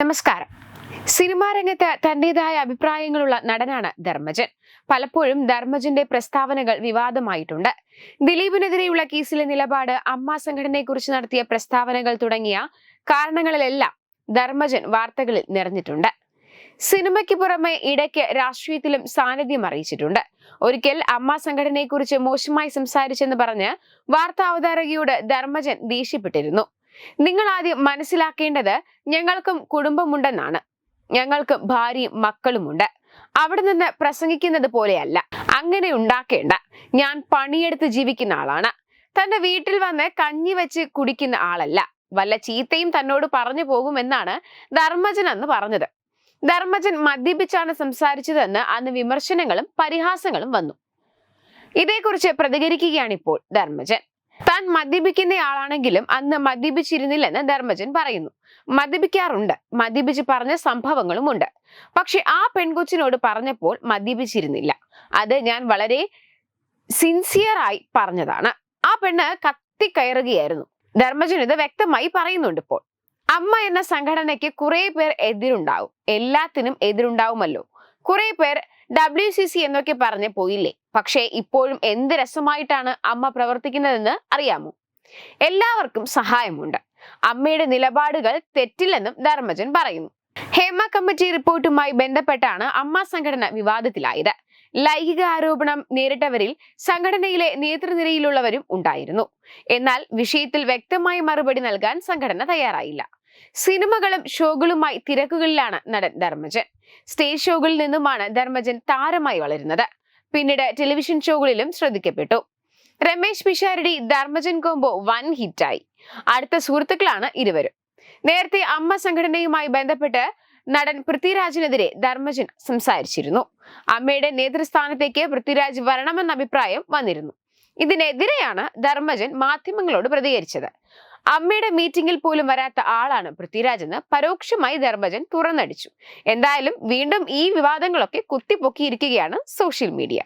നമസ്കാരം. സിനിമാ രംഗത്ത് തന്റേതായ അഭിപ്രായങ്ങളുള്ള നടനാണ് ധർമ്മജൻ. പലപ്പോഴും ധർമ്മജന്റെ പ്രസ്താവനകൾ വിവാദമായിട്ടുണ്ട്. ദിലീപിനെതിരെയുള്ള കേസിലെ നിലപാട്, അമ്മ സംഘടനയെക്കുറിച്ച് നടത്തിയ പ്രസ്താവനകൾ തുടങ്ങിയ കാരണങ്ങളിലെല്ലാം ധർമ്മജൻ വാർത്തകളിൽ നിറഞ്ഞിട്ടുണ്ട്. സിനിമയ്ക്ക് പുറമെ ഇടയ്ക്ക് രാഷ്ട്രീയത്തിലും സാന്നിധ്യം അറിയിച്ചിട്ടുണ്ട്. ഒരിക്കൽ അമ്മ സംഘടനയെക്കുറിച്ച് മോശമായി സംസാരിച്ചെന്ന് പറഞ്ഞ് വാർത്താ അവതാരകയോട് ധർമ്മജൻ ദേഷ്യപ്പെട്ടിരുന്നു. നിങ്ങൾ ആദ്യം മനസ്സിലാക്കേണ്ടത് ഞങ്ങൾക്കും കുടുംബമുണ്ടെന്നാണ്. ഞങ്ങൾക്ക് ഭാര്യയും മക്കളുമുണ്ട്. അവിടെ നിന്ന് പ്രസംഗിക്കുന്നത് പോലെയല്ല. അങ്ങനെ ഉണ്ടാക്കേണ്ട. ഞാൻ പണിയെടുത്ത് ജീവിക്കുന്ന ആളാണ്. തന്റെ വീട്ടിൽ വന്ന് കഞ്ഞി വെച്ച് കുടിക്കുന്ന ആളല്ല. വല്ല ചീത്തയും തന്നോട് പറഞ്ഞു പോകുമെന്നാണ് ധർമ്മജൻ അന്ന് പറഞ്ഞത്. ധർമ്മജൻ മദ്യപിച്ചാണ് സംസാരിച്ചതെന്ന് അന്ന് വിമർശനങ്ങളും പരിഹാസങ്ങളും വന്നു. ഇതേക്കുറിച്ച് പ്രതികരിക്കുകയാണിപ്പോൾ ധർമ്മജൻ. താൻ മദ്യപിക്കുന്നയാളാണെങ്കിലും അന്ന് മദ്യപിച്ചിരുന്നില്ലെന്ന് ധർമ്മജൻ പറയുന്നു. മദ്യപിക്കാറുണ്ട്, മദ്യപിച്ച് പറഞ്ഞ സംഭവങ്ങളുമുണ്ട്. പക്ഷെ ആ പെൺകൊച്ചിനോട് പറഞ്ഞപ്പോൾ മദ്യപിച്ചിരുന്നില്ല. അത് ഞാൻ വളരെ സിൻസിയറായി പറഞ്ഞതാണ്. ആ പെണ്ണ് കത്തിക്കയറുകയായിരുന്നു. ധർമ്മജൻ ഇത് വ്യക്തമായി പറയുന്നുണ്ട്. ഇപ്പോൾ അമ്മ എന്ന സംഘടനയ്ക്ക് കുറെ പേർ എതിരുണ്ടാവും. എല്ലാത്തിനും എതിരുണ്ടാവുമല്ലോ. കുറെ പേർ WCC എന്നൊക്കെ പറഞ്ഞ് പോയില്ലേ. പക്ഷേ ഇപ്പോഴും എന്ത് രസമായിട്ടാണ് അമ്മ പ്രവർത്തിക്കുന്നതെന്ന് അറിയാമോ? എല്ലാവർക്കും സഹായമുണ്ട്. അമ്മയുടെ നിലപാടുകൾ തെറ്റില്ലെന്നും ധർമ്മജൻ പറയുന്നു. ഹേമ കമ്മിറ്റി റിപ്പോർട്ടുമായി ബന്ധപ്പെട്ടാണ് അമ്മ സംഘടന വിവാദത്തിലായത്. ലൈംഗിക ആരോപണം നേരിട്ടവരിൽ സംഘടനയിലെ നേതൃനിരയിലുള്ളവരും ഉണ്ടായിരുന്നു. എന്നാൽ വിഷയത്തിൽ വ്യക്തമായ മറുപടി നൽകാൻ സംഘടന തയ്യാറായില്ല. സിനിമകളും ഷോകളുമായി തിരക്കുകളിലാണ് നടൻ ധർമ്മജൻ. സ്റ്റേജ് ഷോകളിൽ നിന്നുമാണ് ധർമ്മജൻ താരമായി വളരുന്നത്. പിന്നീട് ടെലിവിഷൻ ഷോകളിലും ശ്രദ്ധിക്കപ്പെട്ടു. രമേശ് പിഷാരടി ധർമ്മജൻ കോംബോ വൻ ഹിറ്റായി. അടുത്ത സുഹൃത്തുക്കളാണ് ഇരുവരും. നേരത്തെ അമ്മ സംഘടനയുമായി ബന്ധപ്പെട്ട് നടൻ പൃഥ്വിരാജിനെതിരെ ധർമ്മജൻ സംസാരിച്ചിരുന്നു. അമ്മയുടെ നേതൃസ്ഥാനത്തേക്ക് പൃഥ്വിരാജ് വരണമെന്ന അഭിപ്രായം വന്നിരുന്നു. ഇതിനെതിരെയാണ് ധർമ്മജൻ മാധ്യമങ്ങളോട് പ്രതികരിച്ചത്. അമ്മയുടെ മീറ്റിംഗിൽ പോലും വരാത്ത ആളാണ് പൃഥ്വിരാജ് എന്ന് പരോക്ഷമായി ധർമ്മജൻ തുറന്നടിച്ചു. എന്തായാലും വീണ്ടും ഈ വിവാദങ്ങളൊക്കെ കുത്തിപ്പൊക്കിയിരിക്കുകയാണ് സോഷ്യൽ മീഡിയ.